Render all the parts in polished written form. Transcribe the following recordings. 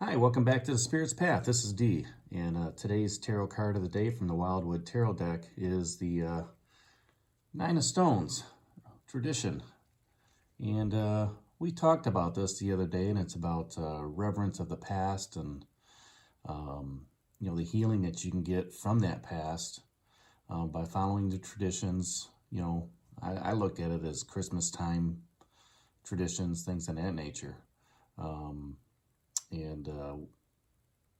Hi, welcome back to the Spirit's Path. This is Dee, and today's tarot card of the day from the Wildwood Tarot deck is the Nine of Stones tradition. And we talked about this the other day, and it's about reverence of the past and the healing that you can get from that past by following the traditions. I looked at it as Christmas time traditions, things of that nature. And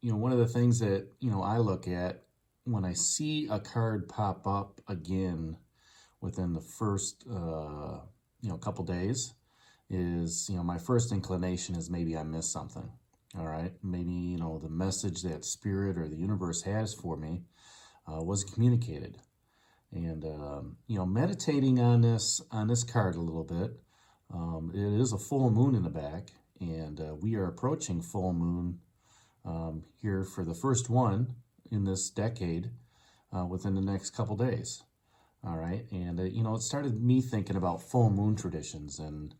one of the things that, I look at when I see a card pop up again within the first, couple days is, my first inclination is maybe I missed something. All right. Maybe, the message that spirit or the universe has for me wasn't communicated. And, meditating on this card a little bit, it is a full moon in the back, and we are approaching full moon here for the first one in this decade within the next couple days. All right. And, it started me thinking about full moon traditions. And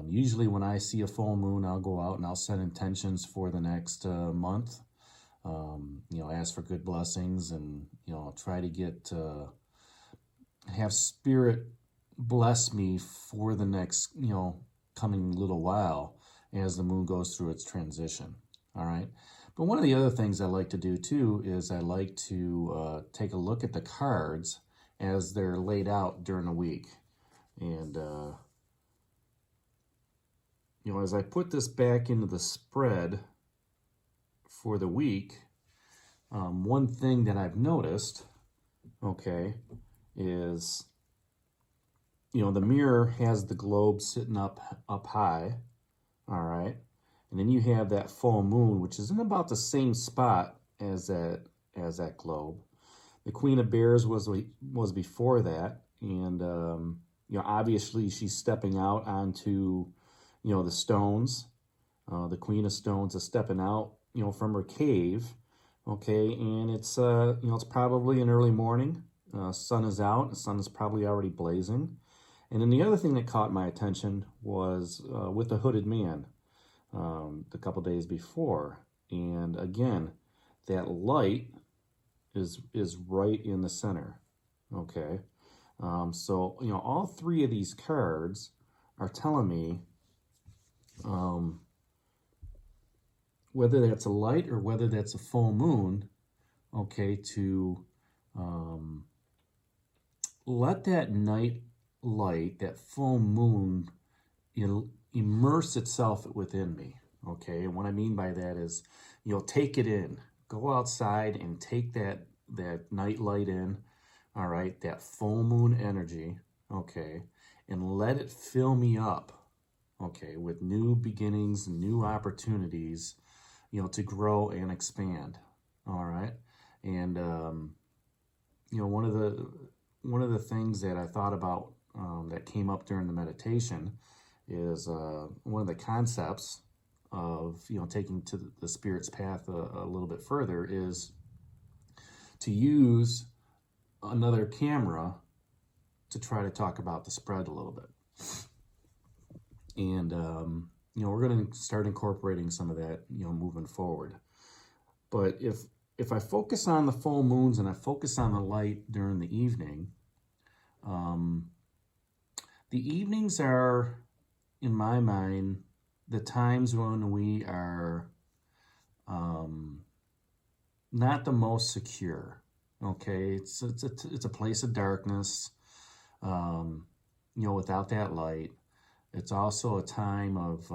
usually when I see a full moon, I'll go out and I'll set intentions for the next month. Ask for good blessings and, I'll try to get, have spirit bless me for the next, coming little while as the moon goes through its transition. All right. But one of the other things I like to do too is I like to take a look at the cards as they're laid out during the week. And, as I put this back into the spread for the week, one thing that I've noticed, okay, is, the mirror has the globe sitting up high, all right? And then you have that full moon, which is in about the same spot as that globe. The Queen of Bears was before that, and obviously she's stepping out onto, the stones. The Queen of Stones is stepping out, from her cave, okay, and it's it's probably an early morning. Sun is out. The sun is probably already blazing. And then the other thing that caught my attention was with the hooded man. The couple days before, and again, that light is right in the center. Okay, so all three of these cards are telling me whether that's a light or whether that's a full moon. Okay, to let that night light, that full moon, immerse itself within me. Okay, and what I mean by that is, take it in. Go outside and take that night light in. All right, that full moon energy. Okay, and let it fill me up. Okay, with new beginnings, new opportunities, to grow and expand. All right, and one of the things that I thought about that came up during the meditation is one of the concepts of taking to the spirit's path a little bit further is to use another camera to try to talk about the spread a little bit. And we're going to start incorporating some of that moving forward. But if I focus on the full moons and I focus on the light during the evening, the evenings are, in my mind, the times when we are not the most secure. Okay, it's a place of darkness. Without that light, it's also a time of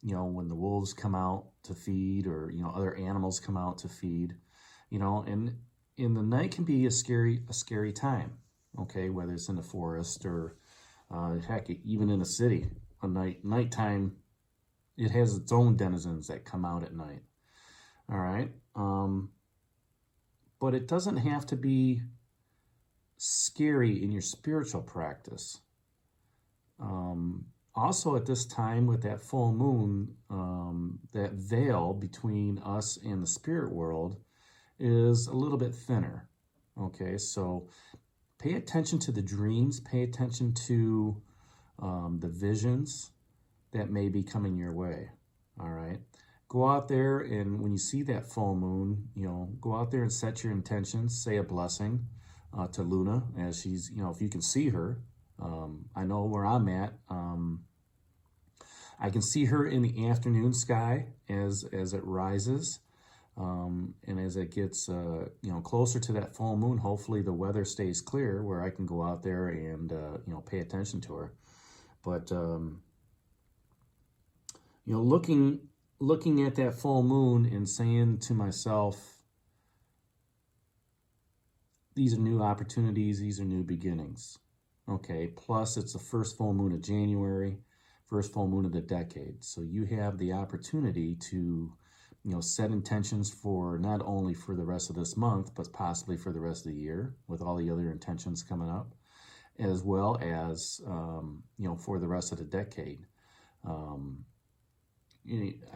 when the wolves come out to feed, or other animals come out to feed. And in the night can be a scary time. Okay, whether it's in the forest or heck, even in a city, nighttime, it has its own denizens that come out at night. All right, but it doesn't have to be scary in your spiritual practice. Also, at this time with that full moon, that veil between us and the spirit world is a little bit thinner. Okay, so pay attention to the dreams, pay attention to the visions that may be coming your way. All right, go out there, and when you see that full moon, go out there and set your intentions, say a blessing to Luna as she's, if you can see her. I know where I'm at. I can see her in the afternoon sky as it rises. And as it gets, closer to that full moon, hopefully the weather stays clear where I can go out there and, pay attention to her. But, looking at that full moon and saying to myself, these are new opportunities, these are new beginnings. Okay, plus it's the first full moon of January, first full moon of the decade. So you have the opportunity to set intentions for not only for the rest of this month, but possibly for the rest of the year with all the other intentions coming up, as well as, for the rest of the decade. I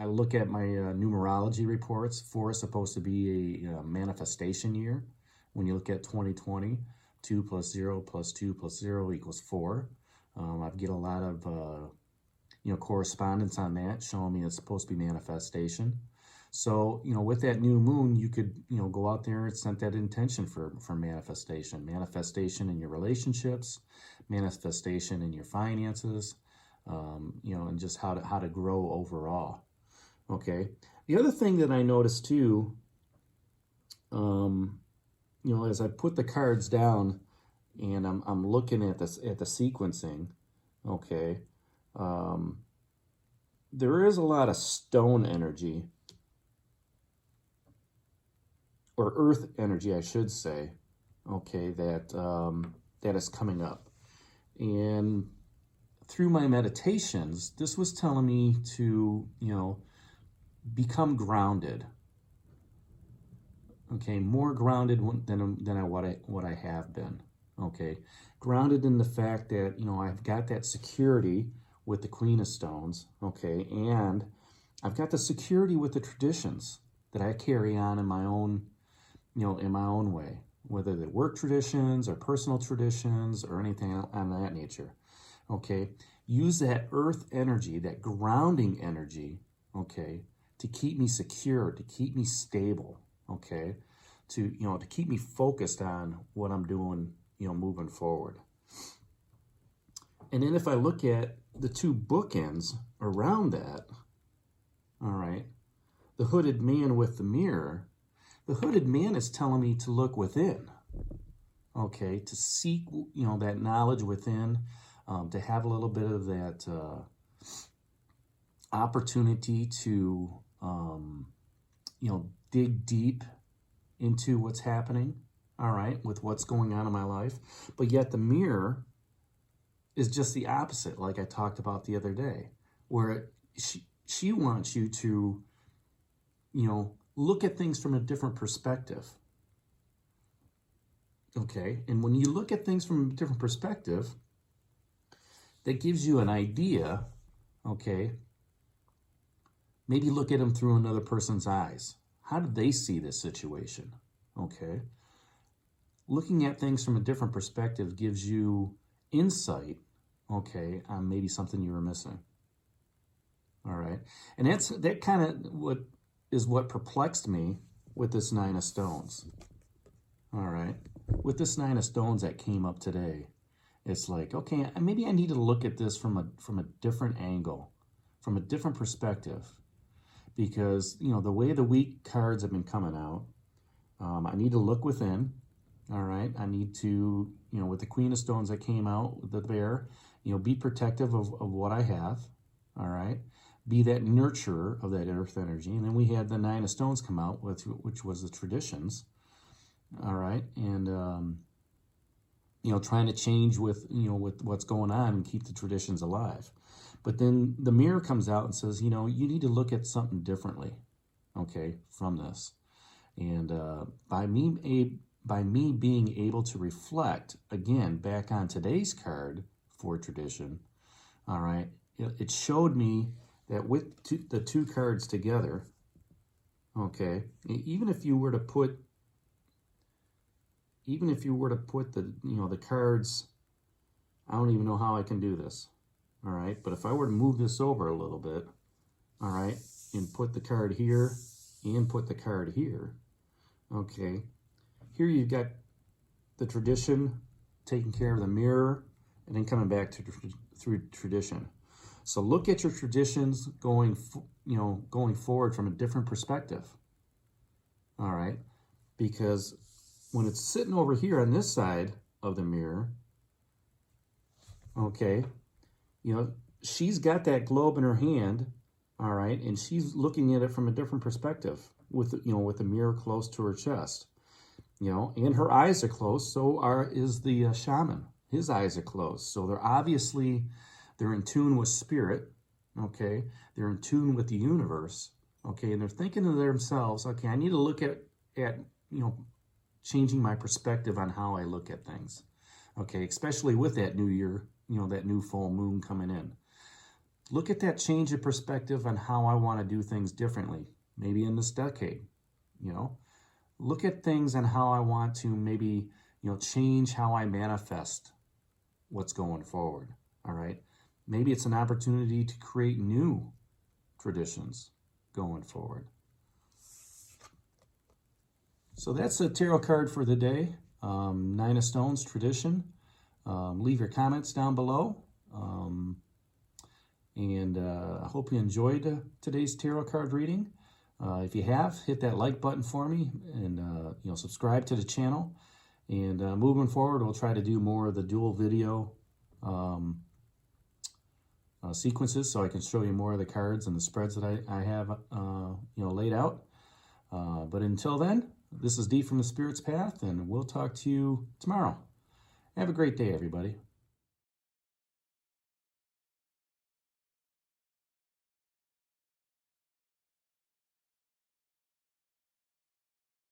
look at my numerology reports. 4 is supposed to be a manifestation year. When you look at 2020, 2 plus 0 plus 2 plus 0 equals 4. I get a lot of, correspondence on that showing me it's supposed to be manifestation. So, with that new moon, you could, go out there and set that intention for manifestation. Manifestation in your relationships, manifestation in your finances, and just how to grow overall. Okay. The other thing that I noticed too, as I put the cards down and I'm looking at this, at the sequencing, okay, there is a lot of stone energy, or earth energy, I should say, okay, that is coming up. And through my meditations, this was telling me to, become grounded. Okay, more grounded than what I have been. Okay, grounded in the fact that, I've got that security with the Queen of Stones, okay, and I've got the security with the traditions that I carry on in my own, in my own way, whether they're work traditions or personal traditions or anything on that nature. Okay, use that earth energy, that grounding energy, okay, to keep me secure, to keep me stable, okay, to keep me focused on what I'm doing, moving forward. And then if I look at the 2 bookends around that, all right, the hooded man with the mirror, the hooded man is telling me to look within, okay, to seek, that knowledge within, to have a little bit of that opportunity to, dig deep into what's happening, all right, with what's going on in my life. But yet the mirror is just the opposite, like I talked about the other day, where she wants you to, look at things from a different perspective. Okay, and when you look at things from a different perspective, that gives you an idea, okay, maybe look at them through another person's eyes. How do they see this situation? Okay, looking at things from a different perspective gives you insight, okay, on maybe something you were missing. All right, and that kind of what perplexed me with this 9 of Stones. All right, with this 9 of Stones that came up today, it's like, okay, maybe I need to look at this from a different angle, from a different perspective, because the way the week cards have been coming out, I need to look within. All right, I need to, with the Queen of Stones that came out, the bear, be protective of what I have. All right, be that nurturer of that earth energy. And then we had the 9 of Stones come out, which was the traditions. All right, and trying to change with what's going on and keep the traditions alive. But then the mirror comes out and says, you need to look at something differently, okay, from this. And by me being able to reflect again back on today's card for tradition, all right, it showed me that with the 2 cards together, okay, even if you were to put the, the cards, I don't even know how I can do this, all right, but if I were to move this over a little bit, all right, and put the card here and put the card here, okay, here you've got the tradition taking care of the mirror and then coming back to through tradition. So look at your traditions going forward from a different perspective. All right, because when it's sitting over here on this side of the mirror, okay, she's got that globe in her hand, all right, and she's looking at it from a different perspective with the mirror close to her chest, and her eyes are closed. So is the shaman. His eyes are closed. So they're in tune with spirit, okay? They're in tune with the universe, okay? And they're thinking to themselves, okay, I need to look at changing my perspective on how I look at things, okay? Especially with that new year, that new full moon coming in. Look at that change of perspective on how I want to do things differently, maybe in this decade, Look at things and how I want to maybe, change how I manifest what's going forward, all right? Maybe it's an opportunity to create new traditions going forward. So that's the tarot card for the day, Nine of Stones, tradition. Leave your comments down below. I hope you enjoyed today's tarot card reading. If you have, hit that like button for me and subscribe to the channel. And moving forward, we'll try to do more of the dual video sequences so I can show you more of the cards and the spreads that I have laid out. But until then, this is Dee from the Spirit's Path, and we'll talk to you tomorrow. Have a great day, everybody.